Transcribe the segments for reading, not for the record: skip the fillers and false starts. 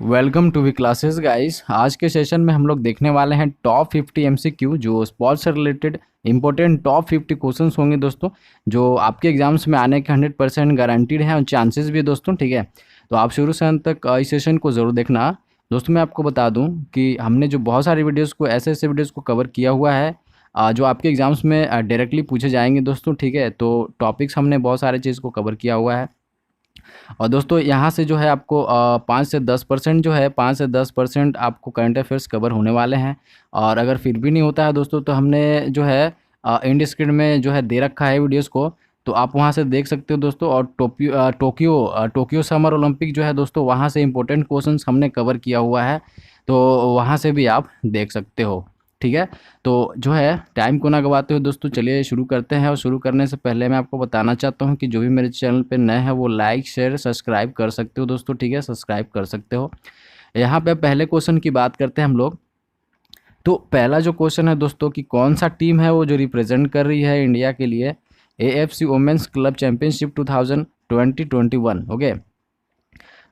Welcome to V classes guys. आज के session में हम लोग देखने वाले हैं टॉप 50 एमसीक्यू जो स्पोर्ट्स से रिलेटेड इंपॉर्टेंट टॉप 50 क्वेश्चंस होंगे दोस्तों, जो आपके एग्जाम्स में आने के 100% गारंटीड हैं और चांसेस भी है दोस्तों। ठीक है, तो आप शुरू से अंत तक इस सेशन को ज़रूर देखना। दोस्तों मैं आपको बता दूं कि हमने जो बहुत सारी वीडियोज़ को ऐसे वीडियोज़ को कवर किया हुआ है जो आपके एग्जाम्स में डायरेक्टली पूछे जाएंगे दोस्तों। ठीक है, तो टॉपिक्स हमने बहुत सारे चीज़ को कवर किया हुआ है और दोस्तों यहाँ से जो है आपको 5 से 10% जो है 5 से 10% आपको करंट अफेयर्स कवर होने वाले हैं। और अगर फिर भी नहीं होता है दोस्तों तो हमने जो है एंड स्क्रीन में जो है दे रखा है वीडियोस को, तो आप वहाँ से देख सकते हो दोस्तों। और टोक्यो समर ओलंपिक जो है दोस्तों, वहाँ से इंपॉर्टेंट क्वेश्चंस हमने कवर किया हुआ है, तो वहाँ से भी आप देख सकते हो। ठीक है, तो जो है टाइम को ना गवाते हुए दोस्तों चलिए शुरू करते हैं। और शुरू करने से पहले मैं आपको बताना चाहता हूं कि जो भी मेरे चैनल पे नए हैं वो लाइक शेयर सब्सक्राइब कर सकते हो दोस्तों। ठीक है, सब्सक्राइब कर सकते हो। यहाँ पे पहले क्वेश्चन की बात करते हैं हम लोग। तो पहला जो क्वेश्चन है दोस्तों कि कौन सा टीम है वो जो रिप्रेजेंट कर रही है इंडिया के लिए AFC women's club championship 2021। Okay,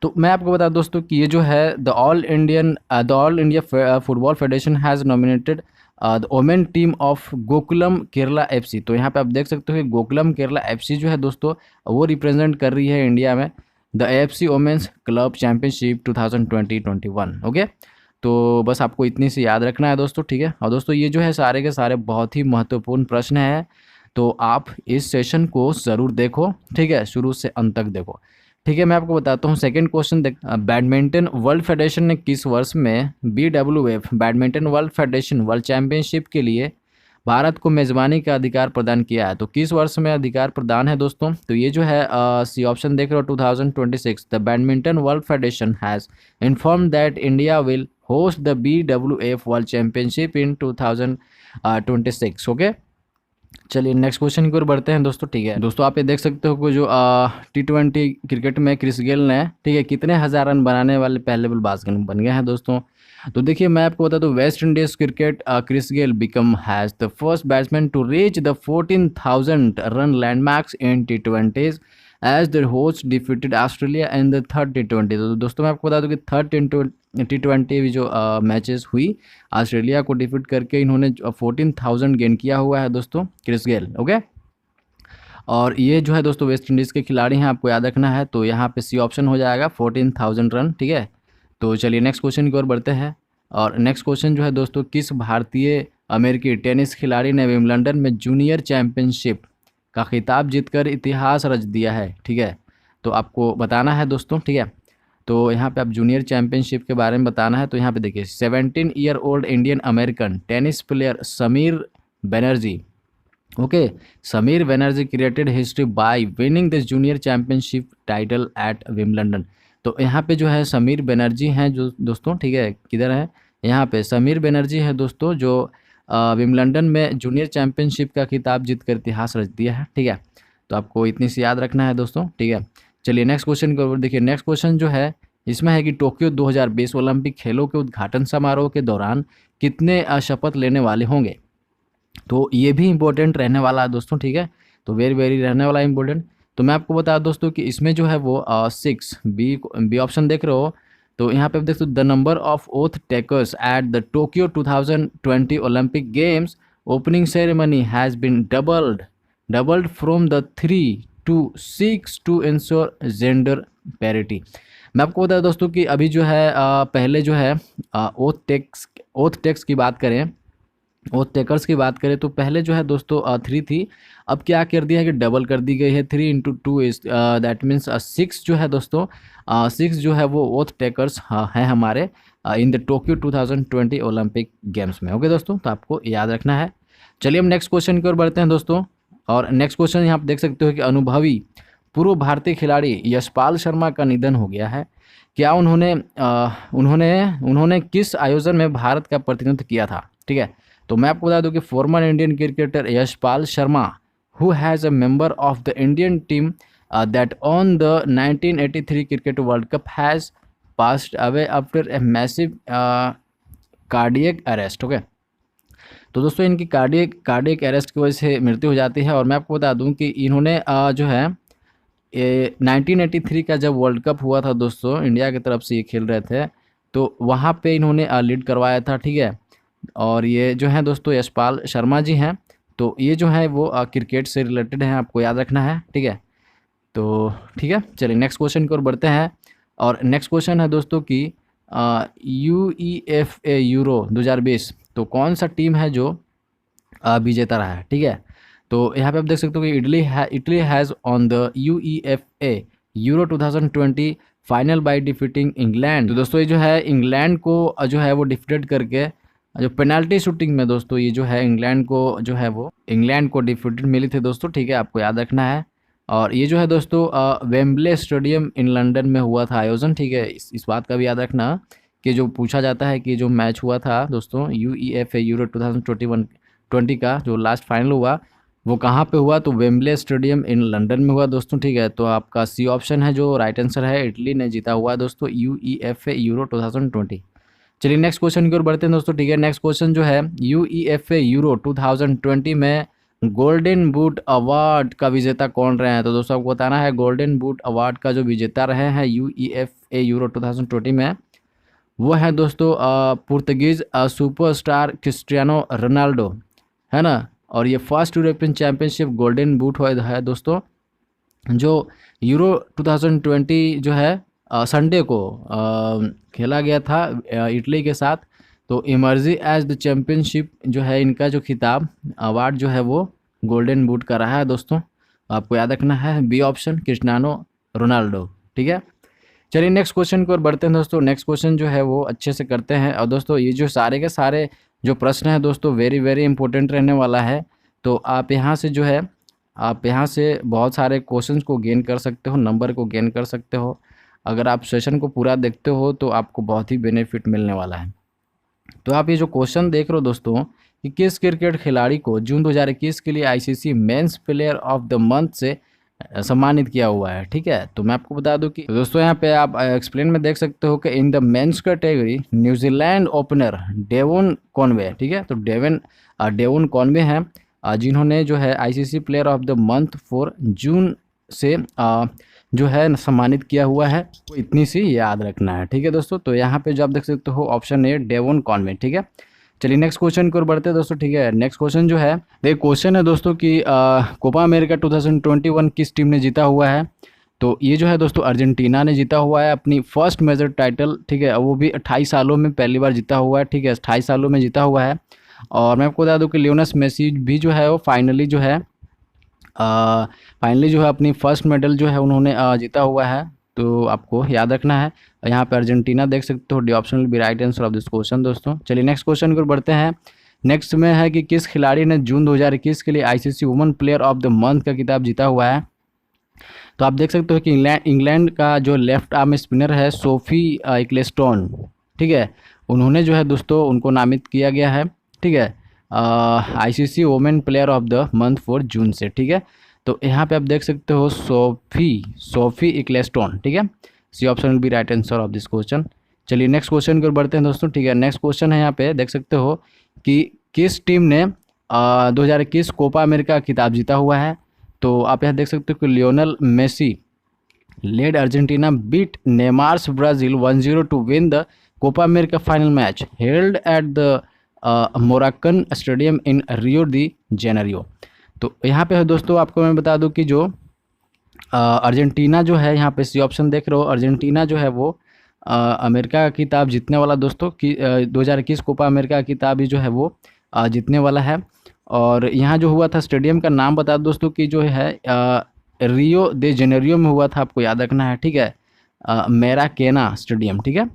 तो मैं आपको बता दोस्तों कि ये जो है the all India football federation has nominated the women team of Gokulam Kerala FC। तो यहाँ पे आप देख सकते हो कि गोकुलम केरला FC जो है दोस्तों वो रिप्रेजेंट कर रही है इंडिया में the AFC women's club championship 2021। Okay, तो बस आपको इतनी सी याद रखना है दोस्तों। ठीक है, और दोस्तों ये जो है सारे के सारे बहुत ही महत्वपूर्ण प्रश्न हैं, तो आप इस सेशन को ज़रूर देखो। ठीक है, शुरू से अंत तक देखो। ठीक है, मैं आपको बताता हूँ। सेकंड क्वेश्चन देख, बैडमिंटन वर्ल्ड फेडरेशन ने किस वर्ष में BWF badminton world federation world championship के लिए भारत को मेज़बानी का अधिकार प्रदान किया है? तो किस वर्ष में अधिकार प्रदान है दोस्तों? तो ये जो है सी ऑप्शन देख रहे हो 2026। The badminton world federation has inform that India will host the BWF world championship in 2026। Okay, चलिए नेक्स्ट क्वेश्चन की ओर बढ़ते हैं दोस्तों। ठीक है दोस्तों, आप ये देख सकते हो कि जो T20 क्रिकेट में क्रिस गेल ने, ठीक है, कितने हज़ार रन बनाने वाले पहले बल्लेबाज बन गए हैं दोस्तों। तो देखिए मैं आपको बता दूं, West Indies cricket Chris Gayle become has the first batsman to reach the 14,000 run landmarks in T20s as the host defeated Australia in the third T20। तो दोस्तों मैं आपको बता दूं कि थर्ड T20 भी जो मैचेस हुई ऑस्ट्रेलिया को डिफीट करके इन्होंने 14,000 गेन किया हुआ है दोस्तों क्रिस गेल। ओके, और ये जो है दोस्तों वेस्ट इंडीज़ के खिलाड़ी हैं, आपको याद रखना है। तो यहाँ पे सी ऑप्शन हो जाएगा 14,000 रन। ठीक है, तो चलिए नेक्स्ट क्वेश्चन की ओर बढ़ते हैं। और नेक्स्ट क्वेश्चन जो है दोस्तों, किस भारतीय अमेरिकी टेनिस खिलाड़ी ने विंबलडन में जूनियर चैंपियनशिप का खिताब जीतकर इतिहास रच दिया है? ठीक है, तो आपको बताना है दोस्तों। ठीक है, तो यहाँ पे आप जूनियर चैंपियनशिप के बारे में बताना है। तो यहाँ पे देखिए 17 year old Indian American tennis player Sameer Banerjee. Okay, Sameer Banerjee created history by winning this junior championship title at Wimbledon. तो यहाँ पे जो है समीर बनर्जी हैं जो दोस्तों, ठीक है, किधर है, यहाँ पे समीर बनर्जी है दोस्तों जो विंबलडन में जूनियर चैंपियनशिप का खिताब जीत कर इतिहास रच दिया है। ठीक है, तो आपको इतनी सी याद रखना है दोस्तों। ठीक है, चलिए नेक्स्ट क्वेश्चन को देखिए। नेक्स्ट क्वेश्चन जो है इसमें है कि टोक्यो 2020 ओलंपिक खेलों के उद्घाटन समारोह के दौरान कितने शपथ लेने वाले होंगे? तो ये भी इम्पोर्टेंट रहने वाला है दोस्तों। ठीक है, तो वेरी वेरी रहने वाला इम्पोर्टेंट। तो मैं आपको बता दोस्तों कि इसमें जो है वो 6 बी ऑप्शन देख रहे हो। तो यहाँ पे देख सकते the number of oath takers at the Tokyo 2020 Olympic games opening ceremony has been doubled from the 3 to 6 to ensure gender parity. मैं आपको बता दोस्तों कि अभी जो है पहले जो है ओथ टेक्स की बात करें, ओथ टेकर्स की बात करें तो पहले जो है दोस्तों 3 थी, अब क्या कर दिया है कि डबल कर दी गई है 3 into 2 इज दैट मीन्स 6 जो है दोस्तों 6 जो है वो ओथ टेकर्स हैं हमारे in the Tokyo 2020 Olympic games में। ओके दोस्तों, तो आपको याद रखना है। चलिए हम नेक्स्ट क्वेश्चन की ओर बढ़ते हैं दोस्तों। और नेक्स्ट क्वेश्चन यहाँ आप देख सकते हो कि अनुभवी पूर्व भारतीय खिलाड़ी यशपाल शर्मा का निधन हो गया है। क्या उन्होंने किस आयोजन में भारत का प्रतिनिधित्व किया था? ठीक है, तो मैं आपको बता दूं कि former Indian cricketer Yashpal Sharma who has a member of the Indian team that on the 1983 cricket world cup has passed away after a massive cardiac arrest. Okay, तो दोस्तों इनकी कार्डियक अरेस्ट की वजह से मृत्यु हो जाती है। और मैं आपको बता दूं कि इन्होंने जो है 1983 का जब वर्ल्ड कप हुआ था दोस्तों, इंडिया की तरफ से ये खेल रहे थे, तो वहाँ पे इन्होंने लीड करवाया था, ठीक है। और ये जो है दोस्तों यशपाल शर्मा जी हैं, तो ये जो है वो क्रिकेट से रिलेटेड हैं, आपको याद रखना है, ठीक है। तो ठीक है, चलिए नेक्स्ट क्वेश्चन की ओर बढ़ते हैं। और नेक्स्ट क्वेश्चन है दोस्तों कि UEFA यूरो 2020 तो कौन सा टीम है जो विजेता रहा है, ठीक है। तो यहाँ पे आप देख सकते हो कि Italy has on the UEFA euro 2020 final by defeating England. तो दोस्तों ये जो है इंग्लैंड को जो है वो डिफीटेड करके, जो पेनाल्टी शूटिंग में दोस्तों ये जो है इंग्लैंड को जो है वो इंग्लैंड को डिफीटेड मिली थी दोस्तों, ठीक है, आपको याद रखना है। और ये जो है दोस्तों वेम्बले स्टेडियम इन लंदन में हुआ था आयोजन, ठीक है। इस बात का भी याद रखना कि जो पूछा जाता है कि जो मैच हुआ था दोस्तों UEFA यूरो 2020 का जो लास्ट फाइनल हुआ वो कहाँ पे हुआ, तो वेम्बले स्टेडियम इन लंदन में हुआ दोस्तों, ठीक है। तो आपका सी ऑप्शन है जो राइट आंसर है, इटली ने जीता हुआ दोस्तों UEFA यूरो 2020। चलिए नेक्स्ट क्वेश्चन की ओर बढ़ते हैं दोस्तों, ठीक है। नेक्स्ट क्वेश्चन जो है UEFA यूरो 2020 में गोल्डन बूट अवार्ड का विजेता कौन रहे हैं। तो दोस्तों आपको बताना है गोल्डन बूट अवार्ड का जो विजेता रहे हैं UEFA यूरो 2020 में वो है दोस्तों पुर्तगीज सुपरस्टार क्रिस्टियानो रोनाल्डो, है ना। और ये first European championship golden boot है दोस्तों जो यूरो 2020 जो है संडे को खेला गया था इटली के साथ। तो इमर्जी एज द चैम्पियनशिप जो है इनका जो खिताब अवार्ड जो है वो गोल्डन बूट का रहा है दोस्तों, आपको याद रखना है बी ऑप्शन क्रिस्टियानो रोनाल्डो, ठीक है। चलिए नेक्स्ट क्वेश्चन की ओर बढ़ते हैं दोस्तों। नेक्स्ट क्वेश्चन जो है वो अच्छे से करते हैं। और दोस्तों ये जो सारे के सारे जो प्रश्न हैं दोस्तों वेरी वेरी इंपॉर्टेंट रहने वाला है। तो आप यहाँ से जो है आप यहाँ से बहुत सारे क्वेश्चंस को गेन कर सकते हो, नंबर को गेन कर सकते हो। अगर आप सेशन को पूरा देखते हो तो आपको बहुत ही बेनिफिट मिलने वाला है। तो आप ये जो क्वेश्चन देख रहे हो दोस्तों कि किस क्रिकेट खिलाड़ी को जून 2021 के लिए ICC mains player of the month से सम्मानित किया हुआ है, ठीक है। तो मैं आपको बता दूं कि दोस्तों यहाँ पे आप एक्सप्लेन में देख सकते हो कि in the men's category New Zealand opener Devon Conway, ठीक है। तो डेवन कॉनवे हैं जिन्होंने जो है ICC player of the month for जून से जो है सम्मानित किया हुआ है, तो इतनी सी याद रखना है, ठीक है दोस्तों। तो यहाँ पे जो आप देख सकते हो ऑप्शन ए डेवन कॉनवे, ठीक है। चलिए नेक्स्ट क्वेश्चन की ओर बढ़ते हैं दोस्तों, ठीक है। नेक्स्ट क्वेश्चन जो है देखिए क्वेश्चन है दोस्तों कि कोपा अमेरिका 2021 किस टीम ने जीता हुआ है। तो ये जो है दोस्तों अर्जेंटीना ने जीता हुआ है अपनी फर्स्ट मेजर टाइटल, ठीक है। वो भी 28 सालों में पहली बार जीता हुआ है, ठीक है, 28 सालों में जीता हुआ है। और मैं आपको बता दूं कि लियोनेल मेसी भी जो है वो फाइनली जो है अपनी फर्स्ट मेडल जो है उन्होंने जीता हुआ है। तो आपको याद रखना है यहाँ पे अर्जेंटीना देख सकते हो, D option will be right answer of this question दोस्तों। चलिए नेक्स्ट क्वेश्चन की ओर बढ़ते हैं। नेक्स्ट में है कि किस खिलाड़ी ने जून 2021 के लिए ICC women player of the month का खिताब जीता हुआ है। तो आप देख सकते हो कि इंग्लैंड का जो लेफ्ट आर्म स्पिनर है सोफी इक्लेस्टोन, ठीक है, उन्होंने जो है दोस्तों उनको नामित किया गया है, ठीक है, ICC women player of the month for जून से, ठीक है। तो यहाँ पे आप देख सकते हो सोफी इक्लेस्टोन, ठीक है। C option will be right answer of this question. चलिए नेक्स्ट क्वेश्चन की ओर बढ़ते हैं दोस्तों, ठीक है। नेक्स्ट क्वेश्चन है यहाँ पे देख सकते हो कि किस टीम ने 2021 कोपा अमेरिका खिताब जीता हुआ है। तो आप यहाँ देख सकते हो कि Lionel Messi led Argentina beat Neymar's Brazil 1-0 to win the Copa America final match held at the Maracana stadium in Rio de Janeiro. तो यहाँ पे है दोस्तों आपको मैं बता दूं कि जो अर्जेंटीना जो है यहाँ पे सी ऑप्शन देख रहे हो, अर्जेंटीना जो है वो अमेरिका का खिताब जीतने वाला दोस्तों कि 2021 कोपा अमेरिका का खिताब ही जो है वो जीतने वाला है। और यहाँ जो हुआ था स्टेडियम का नाम बता दो दोस्तों कि जो है रियो दे जेनेरियो में हुआ था, आपको याद रखना है, ठीक है, मैराकेना स्टेडियम, ठीक है,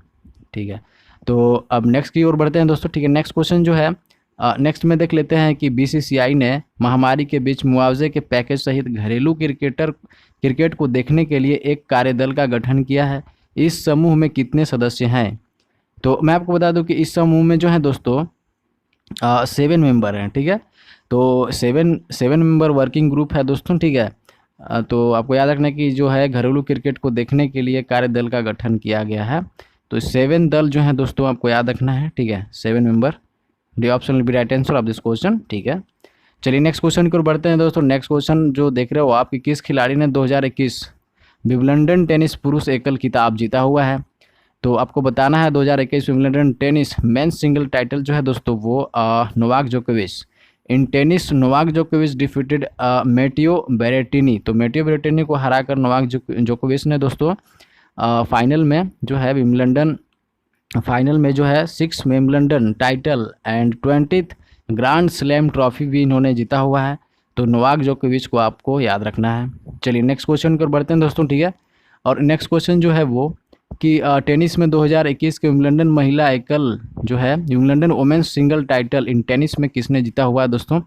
ठीक है। तो अब नेक्स्ट की ओर बढ़ते हैं दोस्तों, ठीक है। नेक्स्ट क्वेश्चन जो है नेक्स्ट में देख लेते हैं कि BCCI ने महामारी के बीच मुआवजे के पैकेज सहित घरेलू क्रिकेट को देखने के लिए एक कार्यदल का गठन किया है। इस समूह में कितने सदस्य हैं। तो मैं आपको बता दूं कि इस समूह में जो है दोस्तों 7 मेंबर हैं, ठीक है। तो सेवन मेंबर वर्किंग ग्रुप है दोस्तों, ठीक है। तो आपको याद रखना कि जो है घरेलू क्रिकेट को देखने के लिए कार्यदल का गठन किया गया है। तो 7 दल जो है दोस्तों आपको याद रखना है, ठीक है, 7 member, D option will be right answer of this question, ठीक है। चलिए नेक्स्ट क्वेश्चन की ओर बढ़ते हैं दोस्तों। नेक्स्ट क्वेश्चन जो देख रहे हो आप कि किस खिलाड़ी ने 2021 विंबलडन टेनिस पुरुष एकल खिताब जीता हुआ है। तो आपको बताना है 2021 Wimbledon tennis men's single title जो है दोस्तों वो नोवाक जोकोविच। इन टेनिस नोवाक जोकोविच डिफीटेड मैटियो बेरेटिनी। तो मैटियो बेरेटिनी को हराकर नोवाक जोकोविच ने दोस्तों फाइनल में जो है विंबलडन फाइनल में जो है 6 Wimbledon title and 20th grand slam trophy भी इन्होंने जीता हुआ है। तो नोवाक जोकोविच को आपको याद रखना है। चलिए नेक्स्ट क्वेश्चन पर बढ़ते हैं दोस्तों, ठीक है। और नेक्स्ट क्वेश्चन जो है वो कि टेनिस में 2021 के विंबलडन महिला एकल जो है Wimbledon women's single title in tennis में किसने जीता हुआ है दोस्तों।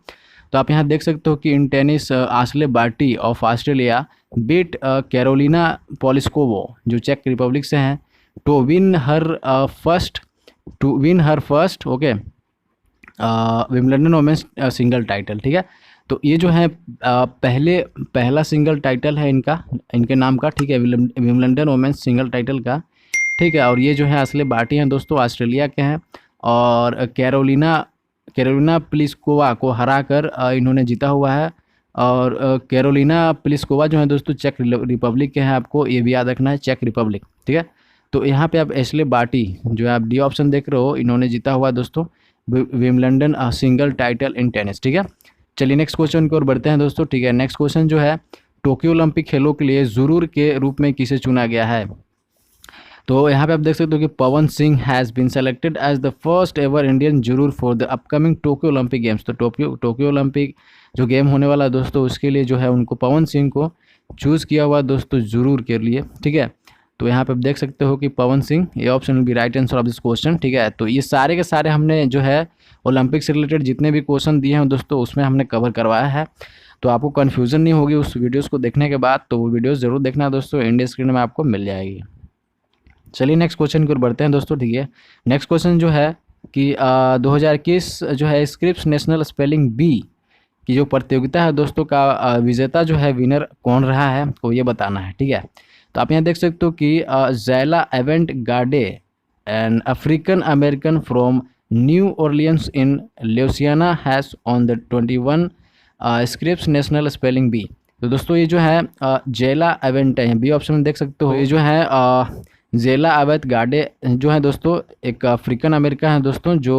तो आप यहाँ देख सकते हो कि in tennis Ashleigh Barty of Australia beat Karolina Pliskova जो चेक रिपब्लिक से हैं to win her first okay Wimbledon women's single title, ठीक है। तो ये जो है पहला सिंगल टाइटल है इनके नाम का, ठीक है, विंबलडन वुमेन्स सिंगल टाइटल का, ठीक है। और ये जो है आस्ले बार्टी हैं दोस्तों, ऑस्ट्रेलिया के हैं और कैरोलिना प्लिस्कोवा को हराकर इन्होंने जीता हुआ है। और कैरोलिना प्लिस्कोवा जो है दोस्तों चेक रिपब्लिक के हैं, आपको ये भी याद रखना है, चेक रिपब्लिक, ठीक है। तो यहाँ पे आप एशले बार्टी जो है आप डी ऑप्शन देख रहे हो, इन्होंने जीता हुआ दोस्तों Wimbledon single title in tennis, ठीक है। चलिए नेक्स्ट क्वेश्चन की ओर बढ़ते हैं दोस्तों, ठीक है। नेक्स्ट क्वेश्चन जो है टोक्यो ओलंपिक खेलों के लिए जुरूर के रूप में किसे चुना गया है। तो यहाँ पे आप देख सकते हो कि Pawan Singh has been selected as the first ever Indian juror for the upcoming Tokyo Olympic games. तो टोक्यो ओलंपिक जो गेम होने वाला है दोस्तों उसके लिए जो है उनको पवन सिंह को चूज़ किया हुआ दोस्तों जुरूर के लिए, ठीक है। तो यहाँ पे आप देख सकते हो कि पवन सिंह, ये option will be right answer of this question, ठीक है। तो ये सारे के सारे हमने जो है ओलंपिक से रिलेटेड जितने भी क्वेश्चन दिए हैं दोस्तों उसमें हमने कवर करवाया है। तो आपको कन्फ्यूज़न नहीं होगी उस वीडियोज़ को देखने के बाद, तो वो वीडियोज़ ज़रूर देखना दोस्तों, इंडिया स्क्रीन में आपको मिल जाएगी। चलिए नेक्स्ट क्वेश्चन की ओर बढ़ते हैं दोस्तों, ठीक है। नेक्स्ट क्वेश्चन जो है कि 2021 जो है स्क्रिप्स नेशनल स्पेलिंग बी की जो प्रतियोगिता है दोस्तों का विजेता जो है विनर कौन रहा है तो ये बताना है, ठीक है। तो आप यहाँ देख सकते हो कि Zaila Avant garde an African American from New Orleans in Louisiana has on the 21 Scripps National Spelling Bee. तो दोस्तों ये जो है ज़ैला एवेंट है, बी ऑप्शन में देख सकते हो। ये जो है ज़ैला एवेंट गार्डे जो है दोस्तों एक अफ्रीकन अमेरिका है दोस्तों जो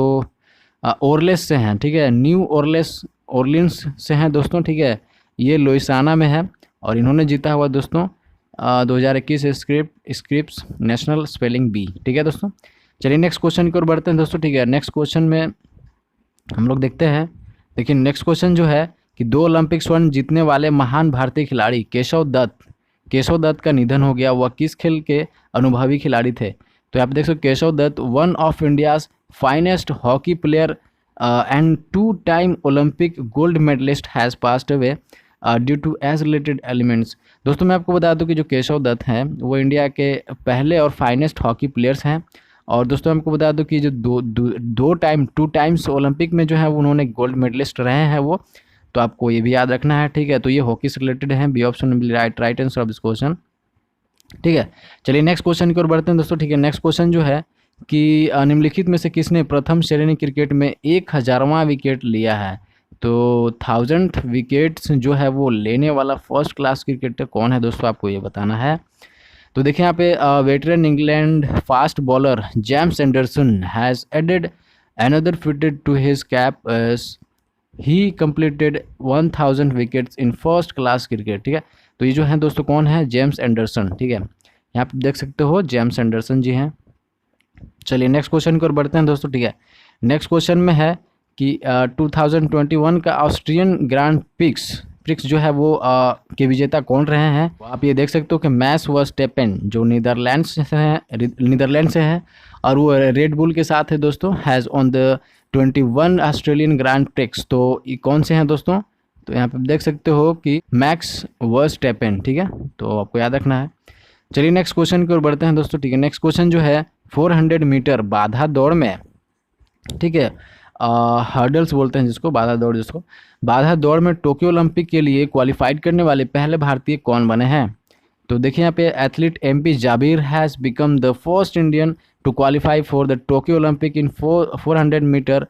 ओरलेस से हैं, ठीक है, न्यू ऑरलियंस से हैं दोस्तों, ठीक है। ये लुइसियाना में है और इन्होंने जीता हुआ दोस्तों 2021 स्क्रिप्स नेशनल स्पेलिंग बी, ठीक है दोस्तों। चलिए नेक्स्ट क्वेश्चन की ओर बढ़ते हैं दोस्तों, ठीक है। नेक्स्ट क्वेश्चन में हम लोग देखते हैं, देखिए नेक्स्ट क्वेश्चन जो है कि 2 ओलंपिक स्वर्ण जीतने वाले महान भारतीय खिलाड़ी केशव दत्त का निधन हो गया, वह किस खेल के अनुभवी खिलाड़ी थे। तो आप देख सकते हो Keshav Dutt one of India's finest hockey player and 2-time Olympic gold medallist has passed away due to age related elements. दोस्तों मैं आपको बता दूं कि जो केशव दत्त हैं वो इंडिया के पहले और फाइनेस्ट हॉकी प्लेयर्स हैं। और दोस्तों आपको बता दूं कि जो 2 टाइम्स ओलंपिक में जो है उन्होंने गोल्ड मेडलिस्ट रहे हैं वो, तो आपको ये भी याद रखना है, ठीक है। तो ये हॉकी से रिलेटेड है, B option will right answer of this question, ठीक है। चलिए नेक्स्ट क्वेश्चन की ओर बढ़ते हैं दोस्तों, ठीक है। नेक्स्ट क्वेश्चन जो है कि निम्नलिखित में से किसने प्रथम श्रेणी क्रिकेट में 1000वां विकेट लिया है। तो 1000th विकेट्स जो है वो लेने वाला फर्स्ट क्लास क्रिकेटर कौन है दोस्तों, आपको ये बताना है। तो देखिए यहाँ पे veteran England fast bowler James Anderson has added another feather to his cap as he completed 1000 wickets in first class cricket, ठीक है। तो ये जो है दोस्तों कौन है, जेम्स एंडरसन, ठीक है। यहाँ पे देख सकते हो जेम्स एंडरसन जी हैं। चलिए नेक्स्ट क्वेश्चन की ओर बढ़ते हैं दोस्तों, ठीक है। नेक्स्ट क्वेश्चन में है कि 2021 का ऑस्ट्रियन ग्रैंड प्रिक्स जो है वो के विजेता कौन रहे हैं। आप ये देख सकते हो कि मैक्स वर्स्टेपेन जो नीदरलैंड से है और वो रेड बुल के साथ है दोस्तों, has on the 21 Australian grand prix. तो ये कौन से हैं दोस्तों, तो यहाँ पे देख सकते हो कि मैक्स वर्स्टेपेन, ठीक है। तो आपको याद रखना है। चलिए नेक्स्ट क्वेश्चन की ओर बढ़ते हैं दोस्तों, ठीक है। नेक्स्ट क्वेश्चन जो है 400 मीटर बाधा दौड़ में, ठीक है, हर्डल्स बोलते हैं जिसको, बाधा दौड़ में टोक्यो ओलंपिक के लिए क्वालिफाइड करने वाले पहले भारतीय कौन बने हैं। तो देखिए यहाँ पे athlete MP Jabir has become the first Indian to qualify for the Tokyo Olympic in 400 metre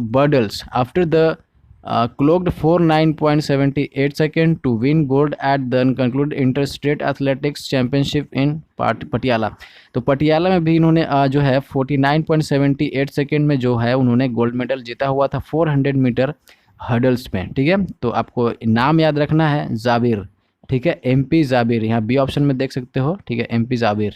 hurdles after the clocked 49.78 second to win gold at the concluded inter-state athletics championship in Patiala. तो पटियाला में भी इन्होंने जो है 49.78 सेकेंड में जो है उन्होंने गोल्ड मेडल जीता हुआ था 400 मीटर हर्डल्स में। ठीक है, तो आपको नाम याद रखना है जाबिर। ठीक है, MP जाबिर, यहाँ बी ऑप्शन में देख सकते हो। ठीक है, MP जाबिर।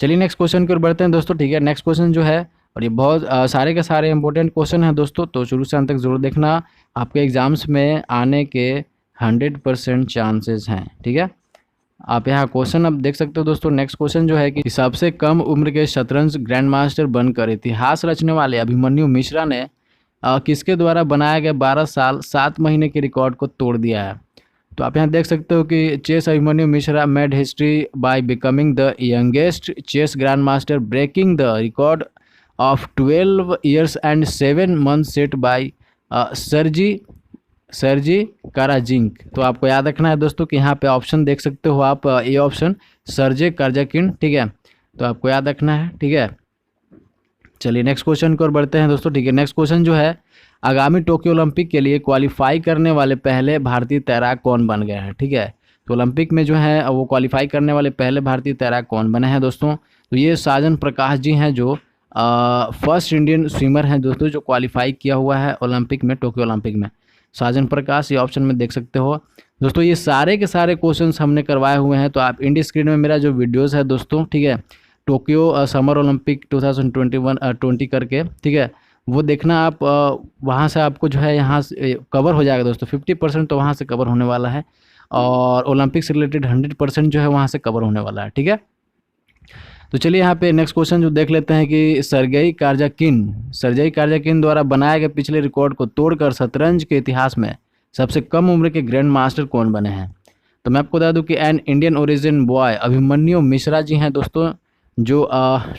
चलिए नेक्स्ट क्वेश्चन की ओर बढ़ते हैं दोस्तों। ठीक है, नेक्स्ट क्वेश्चन जो है, और ये बहुत सारे के सारे इंपॉर्टेंट क्वेश्चन हैं दोस्तों, तो शुरू से अंत तक जरूर देखना, आपके एग्जाम्स में आने के 100% चांसेस हैं। ठीक है, आप यहाँ क्वेश्चन अब देख सकते हो दोस्तों। नेक्स्ट क्वेश्चन जो है कि सबसे कम उम्र के शतरंज ग्रैंड मास्टर बनकर इतिहास रचने वाले अभिमन्यु मिश्रा ने किसके द्वारा बनाया गया 12 साल 7 महीने के रिकॉर्ड को तोड़ दिया है। तो आप यहाँ देख सकते हो कि chess Abhimanyu Mishra made history by becoming the youngest chess grandmaster breaking the record of 12 years and 7 months set by Sergey Karjakin. तो आपको याद रखना है दोस्तों कि यहाँ पे ऑप्शन देख सकते हो आप, ए ऑप्शन सर्जे काराजिन। ठीक है, तो आपको याद रखना है। ठीक है, चलिए नेक्स्ट क्वेश्चन की ओर बढ़ते हैं दोस्तों। ठीक है, नेक्स्ट क्वेश्चन जो है, आगामी टोक्यो ओलंपिक के लिए क्वालिफाई करने वाले पहले भारतीय तैराक कौन बन गए हैं। ठीक है, तो ओलंपिक में जो है वो क्वालिफाई करने वाले पहले भारतीय तैराक कौन बने हैं दोस्तों। तो ये साजन प्रकाश जी हैं, जो फर्स्ट इंडियन स्विमर हैं दोस्तों जो क्वालिफाई किया हुआ है ओलंपिक में, टोक्यो ओलंपिक में। साजन प्रकाश, ये ऑप्शन में देख सकते हो दोस्तों। ये सारे के सारे क्वेश्चंस हमने करवाए हुए हैं, तो आप इंडी स्क्रीन में मेरा जो वीडियोस है दोस्तों, ठीक है, टोक्यो समर ओलंपिक 2020 करके, ठीक है, वो देखना आप। वहाँ से आपको जो है यहाँ से कवर हो जाएगा दोस्तों। 50% तो वहाँ से कवर होने वाला है, और ओलंपिक से रिलेटेड 100% जो है वहाँ से कवर होने वाला है। ठीक है, तो चलिए यहाँ पे नेक्स्ट क्वेश्चन जो देख लेते हैं कि सर्गेई कारजाकिन द्वारा बनाए गए पिछले रिकॉर्ड को तोड़कर शतरंज के इतिहास में सबसे कम उम्र के ग्रैंड मास्टर कौन बने हैं। तो मैं आपको बता दूं कि an Indian origin boy Abhimanyu Mishra ji हैं दोस्तों, जो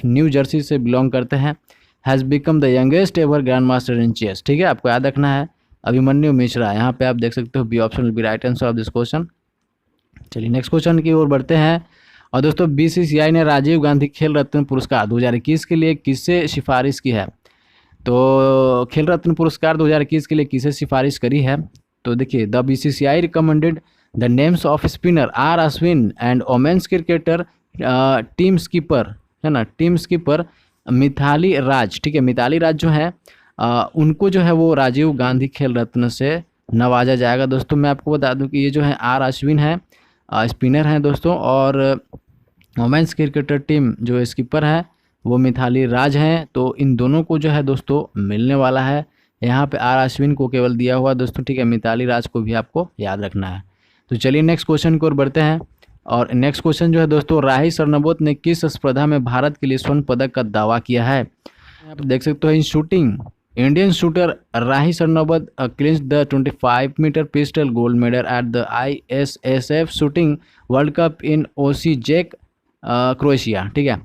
न्यू जर्सी से बिलोंग करते हैं। Has become the youngest ever grand master in chess. ठीक है, आपको याद रखना है अभिमन्यु मिश्रा। यहाँ पे आप देख सकते हो B option will be right answer of this question. चलिए नेक्स्ट क्वेश्चन की ओर बढ़ते हैं। और दोस्तों BCCI ने राजीव गांधी खेल रत्न पुरस्कार 2021 के लिए किसे सिफारिश की है। तो खेल रत्न पुरस्कार 2021 के लिए किसे सिफारिश करी है। तो देखिए, the BCCI recommended the names off spinner R Ashwin and women's cricketer team skipper, है ना, टीम स्कीपर मिताली राज। ठीक है, मिताली राज जो है उनको जो है वो राजीव गांधी खेल रत्न से नवाजा जाएगा दोस्तों। मैं आपको बता दूं कि ये जो है R अश्विन है, स्पिनर हैं दोस्तों, और वोमेंस क्रिकेटर टीम जो स्कीपर है वो मिताली राज हैं। तो इन दोनों को जो है दोस्तों मिलने वाला है। यहाँ पे R अश्विन को केवल दिया हुआ दोस्तों, ठीक है, मिताली राज को भी आपको याद रखना है। तो चलिए नेक्स्ट क्वेश्चन की ओर बढ़ते हैं। और नेक्स्ट क्वेश्चन जो है दोस्तों, राही सरनोबत ने किस स्पर्धा में भारत के लिए स्वर्ण पदक का दावा किया है। आप देख सकते हो in shooting Indian shooter Rahi Sarnobat clinched the 25 metre pistol gold medal at the ISSF shooting world cup in Osijek Croatia. ठीक है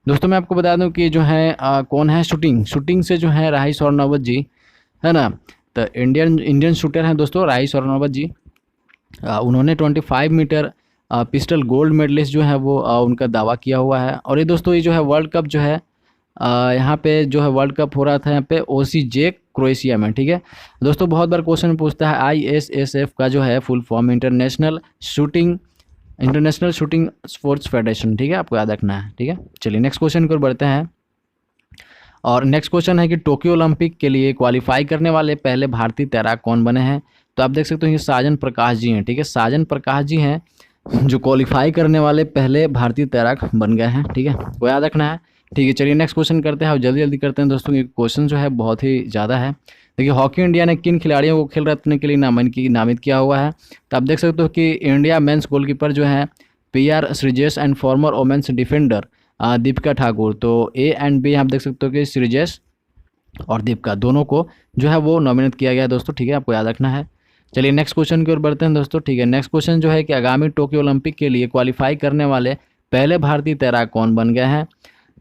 दोस्तों, मैं आपको बता दूं कि जो है कौन है शूटिंग से जो है राही सरनोबत जी, है ना। तो इंडियन शूटर हैं दोस्तों राही सरनोबत जी। उन्होंने 25 मीटर पिस्टल गोल्ड मेडलिस्ट जो है वो उनका दावा किया हुआ है। और ये दोस्तों ये जो है वर्ल्ड कप जो है यहाँ पे जो है वर्ल्ड कप हो रहा था यहाँ पे ओसीजेक क्रोएशिया में। ठीक है दोस्तों, बहुत बार क्वेश्चन पूछता है ISSF का जो है full form international shooting sports federation. ठीक है, आपको याद रखना है। ठीक है, चलिए नेक्स्ट क्वेश्चन की ओर बढ़ते हैं। और नेक्स्ट क्वेश्चन है कि टोक्यो ओलंपिक के लिए क्वालिफाई करने वाले पहले भारतीय तैराक कौन बने हैं। तो आप देख सकते हो ये साजन प्रकाश जी हैं। ठीक है, साजन प्रकाश जी हैं जो क्वालिफाई करने वाले पहले भारतीय तैराक बन गए हैं। ठीक है, वो याद रखना है। ठीक है, चलिए नेक्स्ट क्वेश्चन करते हैं और जल्दी करते हैं दोस्तों, ये क्वेश्चन जो है बहुत ही ज़्यादा है। देखिए, हॉकी इंडिया ने किन खिलाड़ियों को खेल रत्न के लिए नामित किया हुआ है। तो आप देख सकते हो कि इंडिया मेंस गोलकीपर जो है PR Sreejesh and former women's defender Deepika Thakur. तो A एंड B आप देख सकते हो कि श्रीजेश और दीपिका दोनों को जो है वो नॉमिनेट किया गया है दोस्तों। ठीक है, आपको याद रखना है। चलिए नेक्स्ट क्वेश्चन की ओर बढ़ते हैं दोस्तों। ठीक है, नेक्स्ट क्वेश्चन जो है कि आगामी टोक्यो ओलंपिक के लिए क्वालिफाई करने वाले पहले भारतीय तैराक कौन बन गए हैं।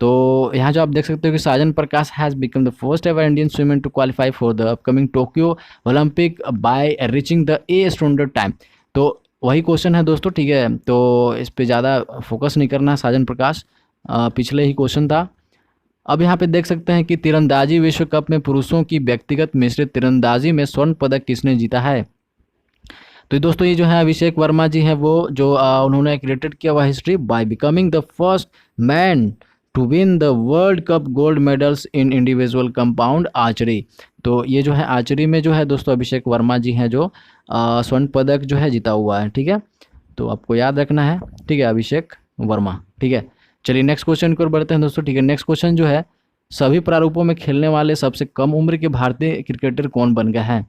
तो यहाँ जो आप देख सकते हो कि Sajan Prakash has become the first ever Indian swimmer to qualify for the upcoming Tokyo Olympic by reaching the A standard time. तो वही क्वेश्चन है दोस्तों। ठीक है, तो इस पे ज़्यादा फोकस नहीं करना है। साजन प्रकाश पिछले ही क्वेश्चन था। अब यहाँ पे देख सकते हैं कि तीरंदाजी विश्व कप में पुरुषों की व्यक्तिगत मिश्रित तीरंदाजी में स्वर्ण पदक किसने जीता है। तो दोस्तों ये जो है अभिषेक वर्मा जी हैं, वो जो उन्होंने क्रिएटेड किया हुआ history by becoming the first man to win the world cup gold medals in individual compound archery. तो ये जो है आर्चरी में जो है दोस्तों अभिषेक वर्मा जी हैं, जो स्वर्ण पदक जो है जीता हुआ है। ठीक है, तो आपको याद रखना है। ठीक है, अभिषेक वर्मा। ठीक है, चलिए नेक्स्ट क्वेश्चन की ओर बढ़ते हैं दोस्तों। ठीक है, नेक्स्ट क्वेश्चन जो है, सभी प्रारूपों में खेलने वाले सबसे कम उम्र के भारतीय क्रिकेटर कौन बन गए हैं।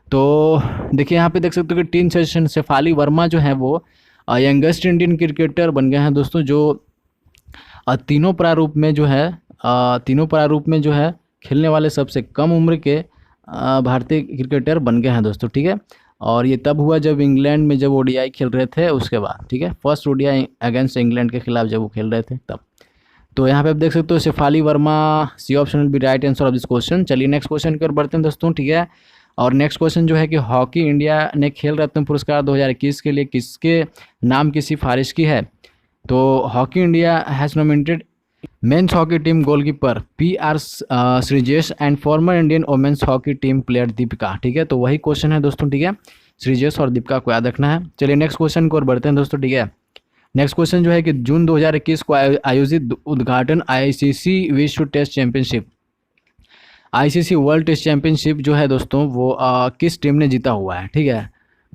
तो देखिए यहाँ पे देख सकते हो कि टीम सेशन शेफाली वर्मा जो है वो यंगेस्ट इंडियन क्रिकेटर बन गए हैं दोस्तों, जो तीनों प्रारूप में जो है खेलने वाले सबसे कम उम्र के भारतीय क्रिकेटर बन गए हैं दोस्तों। ठीक है, और ये तब हुआ जब इंग्लैंड में जब ओडीआई खेल रहे थे उसके बाद। ठीक है, फर्स्ट ओडीआई अगेंस्ट इंग्लैंड के खिलाफ जब वो खेल रहे थे तब। तो यहाँ पे आप देख सकते हो Shafali Verma, C option will be right answer of this question. चलिए नेक्स्ट क्वेश्चन की ओर बढ़ते हैं दोस्तों। ठीक है, और नेक्स्ट क्वेश्चन जो है कि हॉकी इंडिया ने खेल रत्न पुरस्कार 2021 के लिए किसके नाम की सिफारिश की है। तो hockey India has nominated men's hockey team goalkeeper PR Sreejesh and former Indian women's hockey team player Deepika. ठीक है, तो वही क्वेश्चन है दोस्तों। ठीक है, श्रीजेश और दीपिका को याद रखना है। चलिए नेक्स्ट क्वेश्चन की ओर बढ़ते हैं दोस्तों। ठीक है, नेक्स्ट क्वेश्चन जो है कि जून 2021 को आयोजित उद्घाटन ICC विश्व test championship, ICC world test championship जो है दोस्तों वो किस टीम ने जीता हुआ है। ठीक है,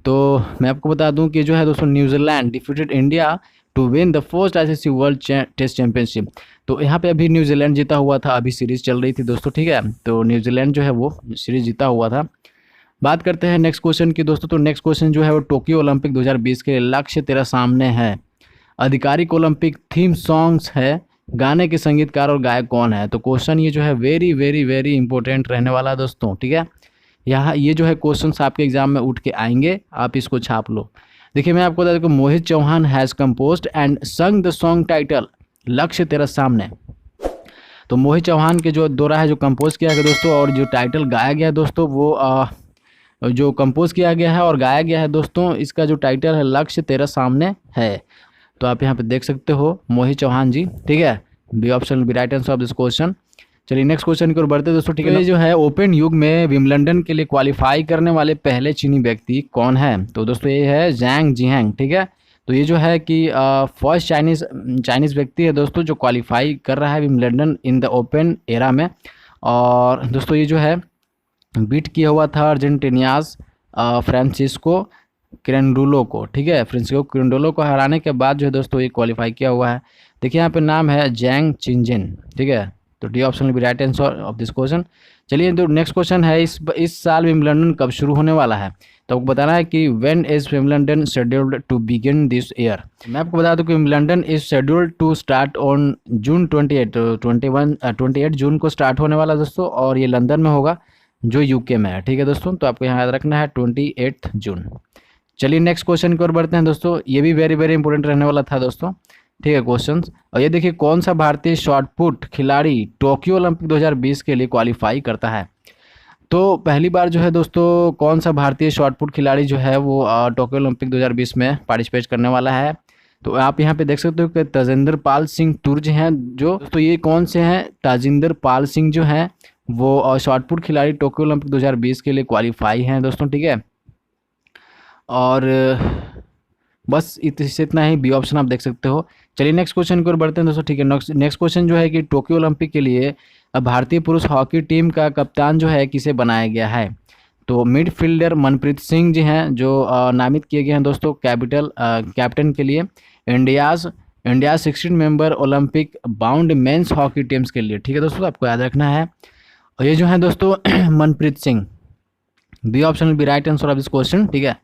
तो मैं आपको बता दूं कि जो है दोस्तों New Zealand defeated India to win the first ICC world test championship. तो यहाँ पे अभी न्यूजीलैंड जीता हुआ था, अभी सीरीज चल रही थी दोस्तों। ठीक है, तो न्यूजीलैंड जो है वो सीरीज जीता हुआ था। बात करते हैं नेक्स्ट क्वेश्चन की दोस्तों। तो नेक्स्ट क्वेश्चन जो है वो टोक्यो ओलंपिक 2020 के लक्ष्य तेरा सामने है, आधिकारिक ओलंपिक थीम सॉन्ग्स है, गाने के संगीतकार और गायक कौन है। तो क्वेश्चन ये जो है वेरी वेरी वेरी इंपॉर्टेंट रहने वाला है दोस्तों। ठीक है, यहाँ ये जो है क्वेश्चंस आपके एग्जाम में उठ के आएंगे, आप इसको छाप लो। देखिए मैं आपको बता दूं कि Mohit Chauhan has composed and संग द सॉन्ग टाइटल लक्ष्य तेरा सामने। तो मोहित चौहान के जो दौरा है जो कंपोज किया गया दोस्तों, और जो टाइटल गाया गया है दोस्तों वो जो कंपोज किया गया है और गाया गया है दोस्तों, इसका जो टाइटल है लक्ष्य तेरा सामने है। तो आप यहाँ पे देख सकते हो मोहित चौहान जी। ठीक है, B option B right answer of this question. चलिए नेक्स्ट क्वेश्चन की ओर बढ़ते दोस्तों। ठीक है, ये जो है ओपन युग में विंबलडन के लिए क्वालिफाई करने वाले पहले चीनी व्यक्ति कौन है। तो दोस्तों ये है जैंग जिहैंग। ठीक है, तो ये जो है कि फर्स्ट चाइनीज़ व्यक्ति है दोस्तों जो क्वालिफाई कर रहा है Wimbledon in the open era में। और दोस्तों ये जो है बीट किया हुआ था अर्जेंटीनियाज फ्रांसिस्को क्रेंडुलो को। ठीक है, फ्रांसिस्को क्रेंडुलो को हराने के बाद जो है दोस्तों ये क्वालिफाई किया हुआ है। देखिए यहाँ पे नाम है जैंग चिंजिन। ठीक है, तो डी ऑप्शन भी right answer of this question. चलिए तो नेक्स्ट क्वेश्चन है, इस साल विंबलडन कब शुरू होने वाला है। तो आपको बताना है कि when is Wimbledon scheduled to begin this year. मैं आपको बता दूं कि Wimbledon is scheduled to start on June 28 जून को स्टार्ट होने वाला दोस्तों, और ये लंदन में होगा जो यूके में है। ठीक है दोस्तों, तो आपको यहाँ याद रखना है 28 जून। चलिए नेक्स्ट क्वेश्चन की ओर बढ़ते हैं दोस्तों, ये भी वेरी वेरी इंपॉर्टेंट रहने वाला था दोस्तों। ठीक है क्वेश्चंस, और ये देखिए कौन सा भारतीय शॉटपुट खिलाड़ी टोक्यो ओलंपिक 2020 के लिए क्वालिफाई करता है। तो पहली बार जो है दोस्तों कौन सा भारतीय शॉटपुट खिलाड़ी जो है वो टोक्यो ओलंपिक 2020 में पार्टिसिपेट करने वाला है। तो आप यहाँ पे देख सकते हो कि तजिंदर पाल सिंह तुर्ज हैं जो दोस्तों, ये कौन से हैं, तजिंदर पाल सिंह जो हैं वो शॉटपुट खिलाड़ी टोक्यो ओलंपिक 2020 के लिए क्वालिफाई हैं दोस्तों। ठीक है, और बस इससे इतना ही, बी ऑप्शन आप देख सकते हो। चलिए नेक्स्ट क्वेश्चन की ओर बढ़ते हैं दोस्तों। ठीक है, नेक्स्ट क्वेश्चन जो है कि टोक्यो ओलंपिक के लिए भारतीय पुरुष हॉकी टीम का कप्तान जो है किसे बनाया गया है। तो मिडफील्डर मनप्रीत सिंह जी हैं जो नामित किए गए हैं दोस्तों कैप्टन के लिए India 16 member Olympic bound men's hockey teams के लिए। ठीक है दोस्तों, आपको याद रखना है। और ये जो है दोस्तों Manpreet Singh, B option will be right answer of this question. ठीक है,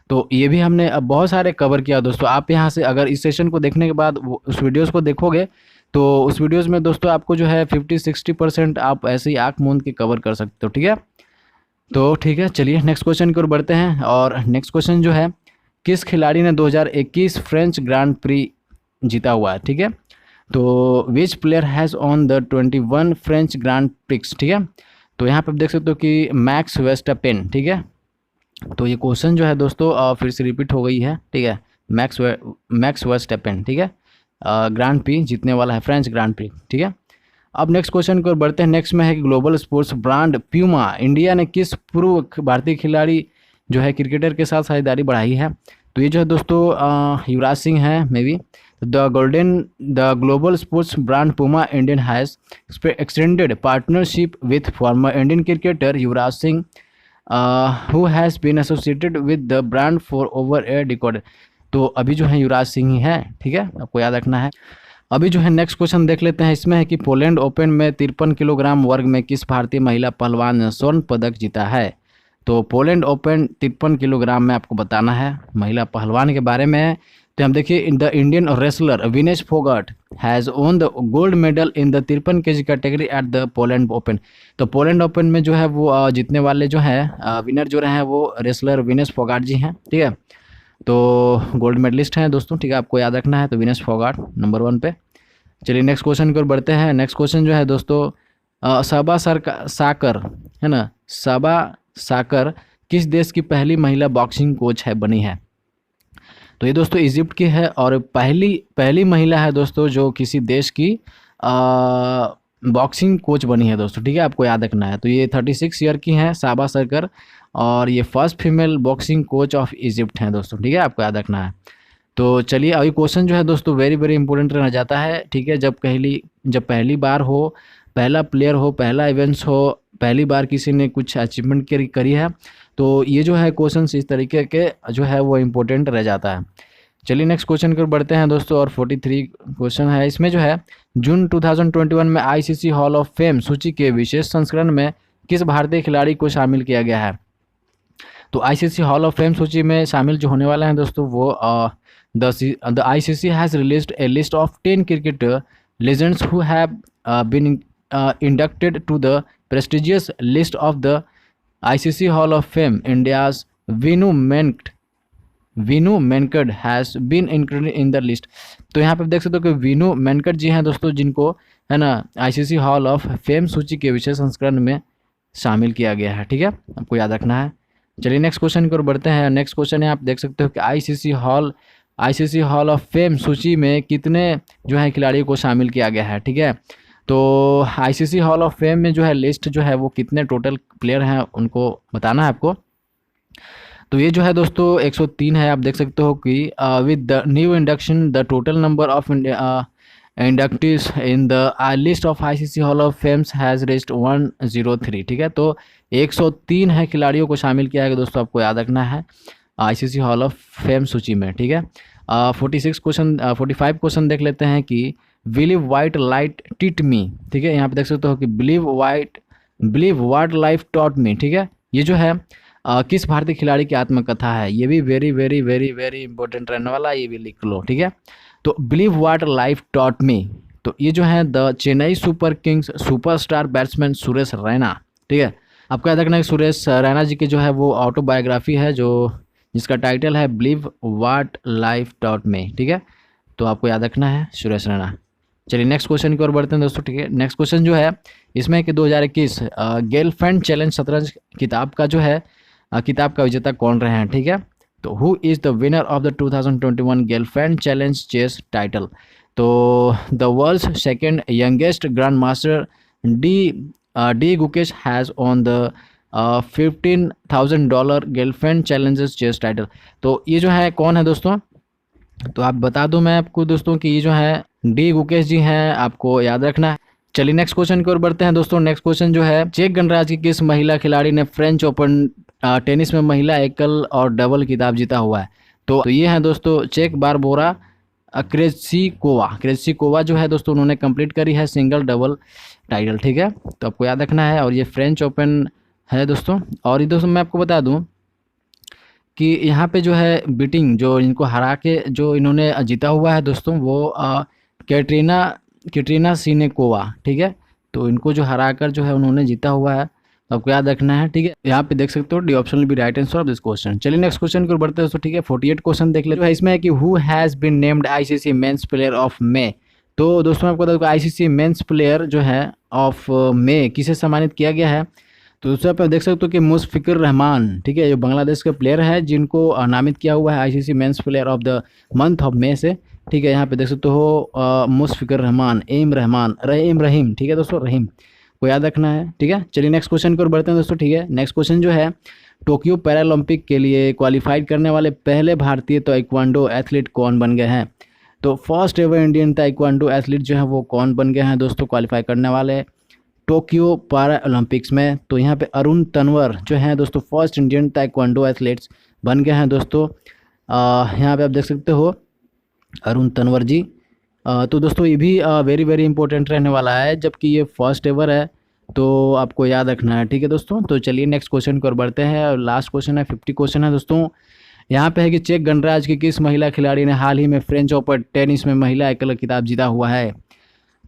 तो ये भी हमने अब बहुत सारे कवर किया दोस्तों। आप यहाँ से अगर इस सेशन को देखने के बाद उस वीडियोस को देखोगे तो उस वीडियोस में दोस्तों आपको जो है 50-60% आप ऐसे ही आँख मूंद के कवर कर सकते हो। ठीक है, तो ठीक है, चलिए नेक्स्ट क्वेश्चन की ओर बढ़ते हैं। और नेक्स्ट क्वेश्चन जो है, किस खिलाड़ी ने 2021 फ्रेंच ग्रांड प्री जीता हुआ है। ठीक है, तो विच player has on the 21 French grand prix. ठीक है, तो यहाँ पर आप देख सकते हो कि मैक्स वेस्टपेन। ठीक है, तो ये क्वेश्चन जो है दोस्तों फिर से रिपीट हो गई है। ठीक है, मैक्स वर्स्टैपेन। ठीक है, ग्रांड प्री जीतने वाला है, फ्रेंच ग्रांड प्री। ठीक है, अब नेक्स्ट क्वेश्चन की ओर बढ़ते हैं। नेक्स्ट में है कि global sports brand Puma India ने किस पूर्व भारतीय खिलाड़ी जो है क्रिकेटर के साथ साझेदारी बढ़ाई है? तो ये जो है दोस्तों युवराज सिंह है may be. The global sports brand Puma Indian has extended partnership with former Indian cricketer Yuvraj Singh who has been associated with the brand for over a decade। तो अभी जो है युवराज सिंह ही है, ठीक है, आपको याद रखना है। अभी जो है नेक्स्ट क्वेश्चन देख लेते हैं। इसमें है कि पोलैंड ओपन में 53 किलोग्राम वर्ग में किस भारतीय महिला पहलवान ने स्वर्ण पदक जीता है? तो पोलैंड ओपन 53 किलोग्राम में आपको बताना है महिला पहलवान के बारे में। तो हम देखिए the Indian wrestler Vinesh Phogat has own the gold medal in the 53 kg category at the Poland open. तो पोलैंड ओपन में जो है वो जीतने वाले जो है विनर जो रहे हैं वो रेसलर विनेश फोगाट जी हैं, ठीक है। तो गोल्ड मेडलिस्ट हैं दोस्तों, ठीक है, आपको याद रखना है। तो विनेश फोगाट नंबर 1 पे। चलिए नेक्स्ट क्वेश्चन की ओर बढ़ते हैं। नेक्स्ट क्वेश्चन जो है दोस्तों सबा साकर है ना, सबा साकर किस देश की पहली महिला बॉक्सिंग कोच है बनी है? तो ये दोस्तों इजिप्ट की है और पहली महिला है दोस्तों जो किसी देश की बॉक्सिंग कोच बनी है दोस्तों, ठीक है, आपको याद रखना है। तो ये 36 ईयर की हैं साबा सरकर और ये first female boxing coach of Egypt हैं दोस्तों, ठीक है, आपको याद रखना है। तो चलिए अभी क्वेश्चन जो है दोस्तों वेरी वेरी इंपॉर्टेंट रहना जाता है, ठीक है। जब पहली बार हो, पहला प्लेयर हो, पहला इवेंट्स हो, पहली बार किसी ने कुछ अचीवमेंट करी है, तो ये जो है क्वेश्चन इस तरीके के जो है वो इम्पोर्टेंट रह जाता है। चलिए नेक्स्ट क्वेश्चन की ओर बढ़ते हैं दोस्तों और 43 क्वेश्चन है। इसमें जो है जून 2021 में आईसीसी हॉल ऑफ फेम सूची के विशेष संस्करण में किस भारतीय खिलाड़ी को शामिल किया गया है? तो आईसीसी हॉल ऑफ फेम सूची में शामिल जो होने वाला है दोस्तों वो the ICC has released a list of 10 cricket legends who have been inducted to the prestigious list of the ICC Hall of Fame. India's Vinu Menkad has been included in the list। तो यहाँ पे देख सकते हो कि वीनू मेनकड जी हैं दोस्तों जिनको है ना आईसीसी हॉल ऑफ फेम सूची के विशेष संस्करण में शामिल किया गया है, ठीक है, आपको याद रखना है। चलिए नेक्स्ट क्वेश्चन की ओर बढ़ते हैं। नेक्स्ट क्वेश्चन है, आप देख सकते हो कि आईसीसी हॉल ऑफ फेम सूची में कितने जो है खिलाड़ियों को शामिल किया गया है, ठीक है। तो आईसीसी हॉल ऑफ फेम में जो है लिस्ट जो है वो कितने टोटल प्लेयर हैं उनको बताना है आपको। तो ये जो है दोस्तों 103 है, आप देख सकते हो कि with the new induction the total number of inductees in the list of ICC hall of famous has rest 103, ठीक है। तो 103 है खिलाड़ियों को शामिल किया गया दोस्तों, आपको याद रखना है आईसीसी हॉल ऑफ फेम सूची में, ठीक है। 45 क्वेश्चन देख लेते हैं कि बिलीव वाइट लाइट टीट मी, ठीक है, यहाँ पे देख सकते हो कि believe what life taught me, ठीक है। ये जो है किस भारतीय खिलाड़ी की आत्मकथा है? ये भी very very very very important रहने वाला है, ये भी लिख लो, ठीक है। तो believe what life taught me, तो ये जो है the Chennai super Kings superstar batsman Suresh Raina, ठीक है, आपको याद रखना है सुरेश रैना जी की जो है वो ऑटोबायोग्राफी है जिसका टाइटल है believe what life taught me, ठीक है। तो आपको याद रखना है सुरेश रैना। चलिए नेक्स्ट क्वेश्चन की ओर बढ़ते हैं दोस्तों, ठीक है। नेक्स्ट क्वेश्चन जो है इसमें कि 2021 गेलफैंड चैलेंज शतरंज किताब का जो है किताब का विजेता कौन रहे हैं, ठीक है। तो who is the winner of the 2021 Gelfand challenge chess title? तो the world's second youngest grand master D Gukesh has on the $15,000 Gelfand challenges chess title. तो ये जो है कौन है दोस्तों? तो आप बता दूं मैं आपको दोस्तों कि ये जो है डी गुकेश जी हैं, आपको याद रखना है। चलिए नेक्स्ट क्वेश्चन की ओर बढ़ते हैं दोस्तों। नेक्स्ट क्वेश्चन जो है चेक गणराज्य की किस महिला खिलाड़ी ने फ्रेंच ओपन टेनिस में महिला एकल और डबल खिताब जीता हुआ है? तो ये है दोस्तों चेक बारबोरा क्रेज़िकोवा जो है दोस्तों उन्होंने कंप्लीट करी है सिंगल डबल टाइटल, ठीक है। तो आपको याद रखना है और ये फ्रेंच ओपन है दोस्तों। और ये दोस्तों मैं आपको बता दूं कि यहाँ पे जो है बीटिंग जो इनको हरा के जो इन्होंने जीता हुआ है दोस्तों वो कैटरीना सिनेकोवा, ठीक है। तो इनको जो हरा कर जो है उन्होंने जीता हुआ है, तो आपको याद रखना है, ठीक है। यहाँ पे देख सकते हो D option will be right answer of this question. चलिए नेक्स्ट क्वेश्चन की ओर बढ़ते हैं दोस्तों, ठीक है। 48 क्वेश्चन देख लेते हैं। इसमें है कि who has been named ICC men's player of May. तो दोस्तों आपको बता दूं आईसीसी मेंस प्लेयर जो है ऑफ मे किसे सम्मानित किया गया है? तो दूसरा पे देख सकते हो कि मुशफिकुर रहमान, ठीक है, जो बांग्लादेश के प्लेयर है जिनको नामित किया हुआ है ICC men's player of the month of May से। ठीक है, यहाँ पे देख सकते हो मुशफ़िकुर रहमान, एम रहमान, रहीम रहीम, ठीक है दोस्तों, रहीम को याद रखना है। ठीक है, चलिए नेक्स्ट क्वेश्चन की ओर बढ़ते हैं दोस्तों। ठीक है, नेक्स्ट क्वेश्चन जो है, टोक्यो पैरालंपिक के लिए क्वालिफाइड करने वाले पहले भारतीय ताइक्वांडो एथलीट कौन बन गए हैं? तो first ever Indian taekwondo athlete जो है वो कौन बन गए हैं दोस्तों क्वालिफाई करने वाले टोक्यो पैरा ओलंपिक्स में? तो यहाँ पे अरुण तंवर जो हैं दोस्तों फर्स्ट इंडियन ताइक्वांडो एथलीट्स बन गए हैं दोस्तों। यहाँ पे आप देख सकते हो अरुण तंवर जी। तो दोस्तों ये भी वेरी वेरी इंपॉर्टेंट रहने वाला है, जबकि ये फर्स्ट एवर है, तो आपको याद रखना है। ठीक है दोस्तों, तो चलिए नेक्स्ट क्वेश्चन की ओर बढ़ते हैं और लास्ट क्वेश्चन है 50 क्वेश्चन है दोस्तों। यहाँ पे है कि चेक गणराज्य की किस महिला खिलाड़ी ने हाल ही में फ्रेंच ओपन टेनिस में महिला एकल खिताब जीता हुआ है?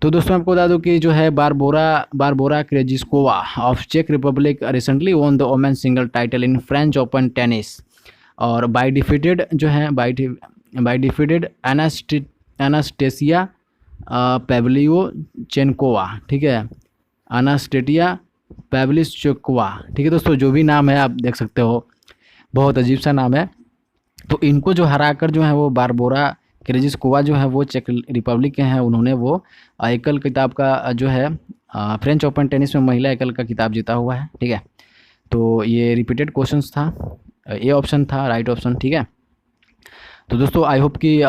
तो दोस्तों आपको बता दूं कि जो है बारबोरा क्रेजिस्कोवा ऑफ चेक Republic recently won the women single title in French Open tennis, और बाय डिफीटेड जो है by defeated Anastasia Pavlyuchenkova. ठीक है, अनास्टेटिया पेवलिचकोवा। ठीक है दोस्तों, जो भी नाम है आप देख सकते हो, बहुत अजीब सा नाम है। तो इनको जो हराकर जो है वो बारबोरा क्रेजिस्कोवा जो है वो चेक रिपब्लिक के हैं, उन्होंने वो एकल खिताब का जो है फ्रेंच ओपन टेनिस में महिला एकल का खिताब जीता हुआ है। ठीक है, तो ये रिपीटेड क्वेश्चंस था, ये ऑप्शन था राइट ऑप्शन। ठीक है, तो दोस्तों आई होप कि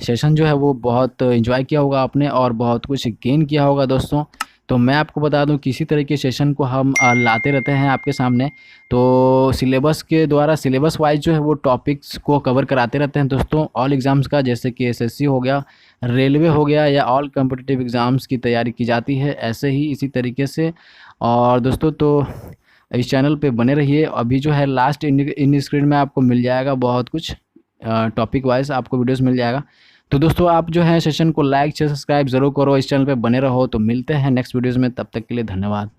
सेशन जो है वो बहुत इन्जॉय किया होगा आपने और बहुत कुछ गेन किया होगा दोस्तों। तो मैं आपको बता दूं किसी तरह के सेशन को हम लाते रहते हैं आपके सामने, तो सिलेबस के द्वारा सिलेबस वाइज जो है वो टॉपिक्स को कवर कराते रहते हैं दोस्तों ऑल एग्ज़ाम्स का, जैसे कि एसएससी हो गया, रेलवे हो गया, या ऑल कॉम्पिटिटिव एग्ज़ाम्स की तैयारी की जाती है, ऐसे ही इसी तरीके से। और दोस्तों तो इस चैनल पे बने रहिए, अभी जो है लास्ट इन स्क्रीन में आपको मिल जाएगा बहुत कुछ टॉपिक वाइज आपको वीडियोस मिल जाएगा। तो दोस्तों आप जो है सेशन को लाइक शेयर सब्सक्राइब जरूर करो, इस चैनल पे बने रहो। तो मिलते हैं नेक्स्ट वीडियोस में, तब तक के लिए धन्यवाद।